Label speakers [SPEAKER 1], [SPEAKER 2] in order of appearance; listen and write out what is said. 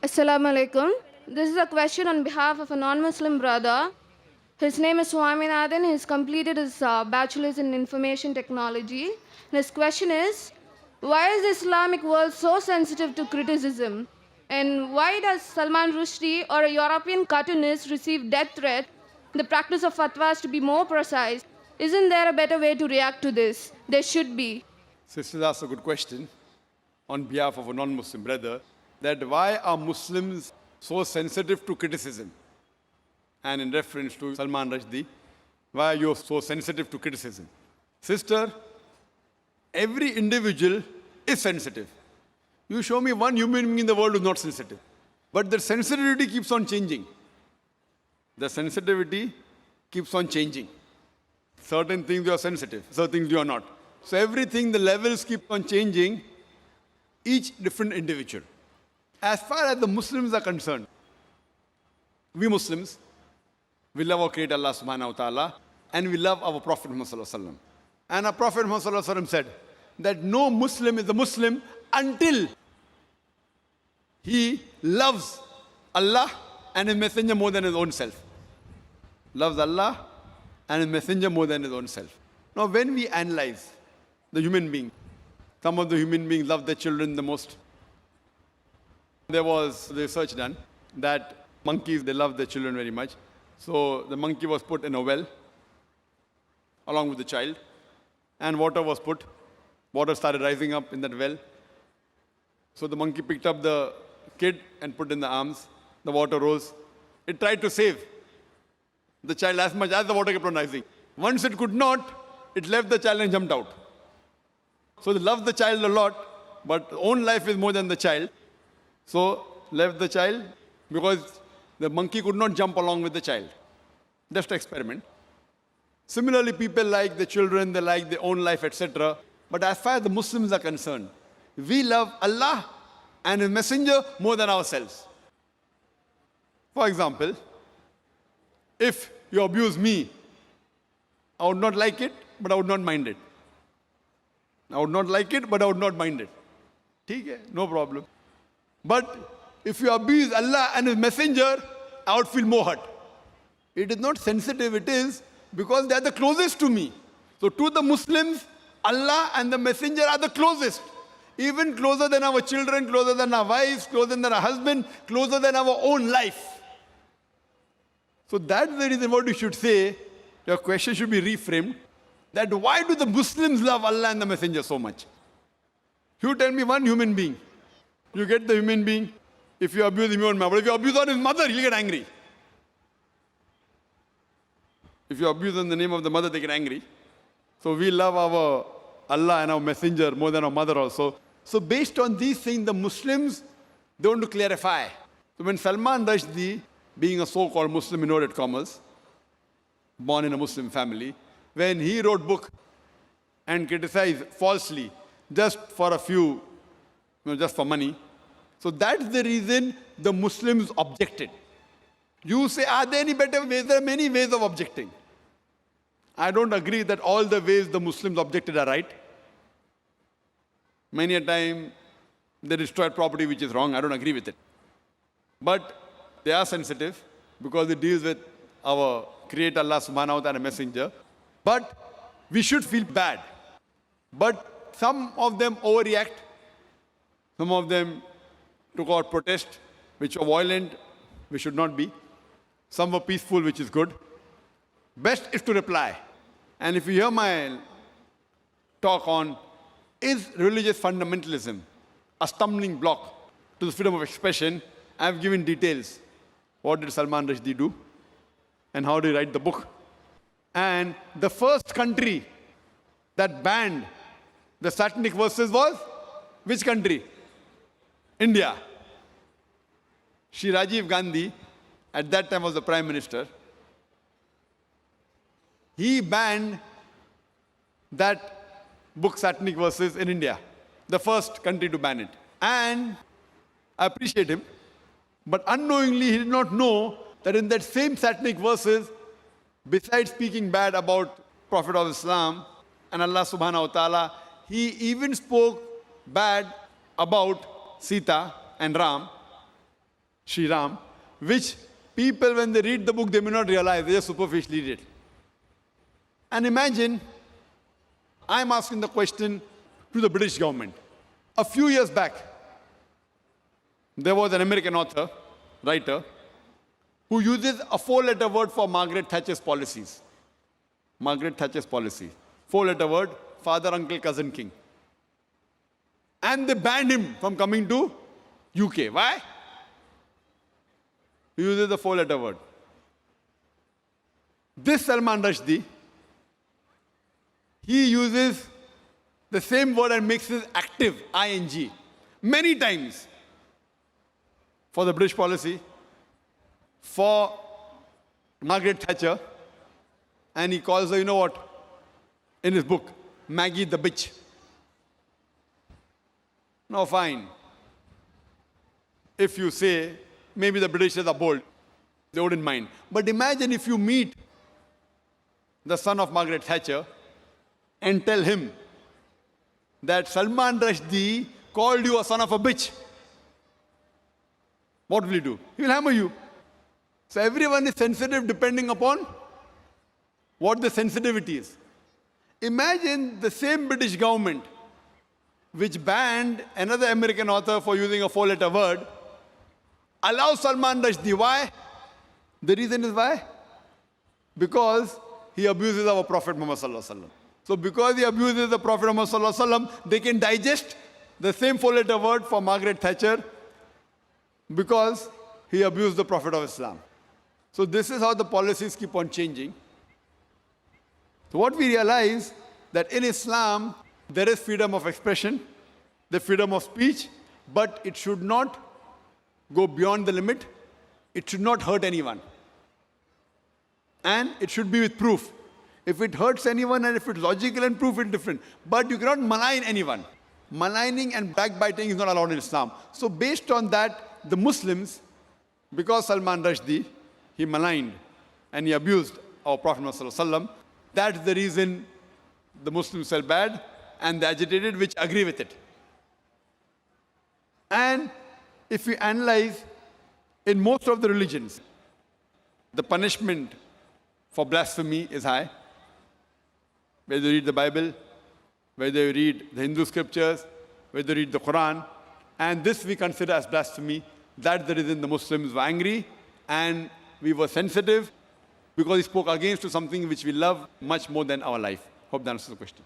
[SPEAKER 1] Assalamu alaikum. This is a question on behalf of a non-Muslim brother. His name is Swaminathan. He's completed his bachelor's in information technology. And his question is, why is the Islamic world so sensitive to criticism? And why does Salman Rushdie or a European cartoonist receive death threat? The practice of fatwas to be more precise. Isn't there a better way to react to this? There should be.
[SPEAKER 2] Sister asked a good question on behalf of a non-Muslim brother, that why are Muslims so sensitive to criticism? And in reference to Salman Rushdie, why are you so sensitive to criticism? Sister, every individual is sensitive. You show me one human being in the world who is not sensitive. But the sensitivity keeps on changing. The sensitivity keeps on changing. Certain things you are sensitive, certain things you are not. So everything, the levels keep on changing, each different individual. As far as the Muslims are concerned, we Muslims, we love our Creator Allah subhanahu wa ta'ala, and we love our Prophet Muhammad sallallahu alaihi wasallam. And our Prophet Muhammad sallallahu alaihi wasallam said that no Muslim is a Muslim until he loves Allah and His Messenger more than his own self. Loves Allah and His Messenger more than his own self. Now when we analyze the human being, some of the human beings love their children the most. There was research done that monkeys, they love their children very much. So the monkey was put in a well along with the child, and water was put. Water started rising up in that well. So the monkey picked up the kid and put in the arms. The water rose. It tried to save the child as much as the water kept on rising. Once it could not, it left the child and jumped out. So they loved the child a lot, but own life is more than the child. So left the child because the monkey could not jump along with the child. Just an experiment. Similarly, people like the children, they like their own life, etc. But as far as the Muslims are concerned, we love Allah and His Messenger more than ourselves. For example, if you abuse me, I would not like it, but I would not mind it. I would not like it, but I would not mind it. ठीक है, no problem. But if you abuse Allah and His Messenger, I would feel more hurt. It is not sensitive, it is because they are the closest to me. So to the Muslims, Allah and the Messenger are the closest. Even closer than our children, closer than our wives, closer than our husband, closer than our own life. So that's the reason what you should say, your question should be reframed, that why do the Muslims love Allah and the Messenger so much? You tell me one human being. You get the human being, if you abuse him, you won't mind. But if you abuse on his mother, he'll get angry. If you abuse in the name of the mother, they get angry. So we love our Allah and our Messenger more than our mother also. So based on these things, the Muslims, they want to clarify. So when Salman Rushdie, being a so-called Muslim in inverted commas, born in a Muslim family, when he wrote book and criticized falsely, just for a few, just for money. So that's the reason the Muslims objected. You say, are there any better ways? There are many ways of objecting. I don't agree that all the ways the Muslims objected are right. Many a time, they destroyed property which is wrong. I don't agree with it. But they are sensitive because it deals with our Creator Allah subhanahu wa ta'ala Messenger. But we should feel bad. But some of them overreact. Some of them took out protest, which were violent, which should not be. Some were peaceful, which is good. Best is to reply. And if you hear my talk on, is religious fundamentalism a stumbling block to the freedom of expression, I have given details. What did Salman Rushdie do? And how did he write the book? And the first country that banned the satanic verses was which country? India. Shri Rajiv Gandhi, at that time was the Prime Minister. He banned that book, Satanic Verses, in India. The first country to ban it. And I appreciate him. But unknowingly, he did not know that in that same Satanic Verses, besides speaking bad about Prophet of Islam and Allah subhanahu wa ta'ala, he even spoke bad about Sita and Ram. Sri Ram, which people, when they read the book, they may not realize, they just superficially read it. And imagine, I'm asking the question to the British government. A few years back, there was an American author, writer, who uses a 4-letter word for Margaret Thatcher's policies. Margaret Thatcher's policy. 4-letter word, father, uncle, cousin, king. And they banned him from coming to UK. Why? He uses the 4-letter word. This Salman Rushdie, he uses the same word and makes it active, ing, many times for the British policy, for Margaret Thatcher, and he calls her, you know what, in his book, Maggie the bitch. Now fine, if you say, maybe the Britishers are bold, they wouldn't mind. But imagine if you meet the son of Margaret Thatcher and tell him that Salman Rushdie called you a son of a bitch. What will he do? He will hammer you. So everyone is sensitive depending upon what the sensitivity is. Imagine the same British government which banned another American author for using a 4-letter word, allows Salman Rushdie. Why? The reason is why? Because he abuses our Prophet Muhammad Sallallahu Alaihi Wasallam. So because he abuses the Prophet Muhammad Sallallahu Alaihi Wasallam, they can digest the same 4-letter word for Margaret Thatcher because he abused the Prophet of Islam. So this is how the policies keep on changing. So what we realize that in Islam, there is freedom of expression, the freedom of speech, but it should not go beyond the limit. It should not hurt anyone. And it should be with proof. If it hurts anyone and if it's logical and proof, it's different. But you cannot malign anyone. Maligning and backbiting is not allowed in Islam. So based on that, the Muslims, because Salman Rushdie, he maligned and he abused our Prophet Muhammad, that's the reason the Muslims felt bad and they agitated, which agree with it. And if we analyze, in most of the religions, the punishment for blasphemy is high. Whether you read the Bible, whether you read the Hindu scriptures, whether you read the Quran, and this we consider as blasphemy. That's the reason the Muslims were angry and we were sensitive because he spoke against to something which we love much more than our life. Hope that answers the question.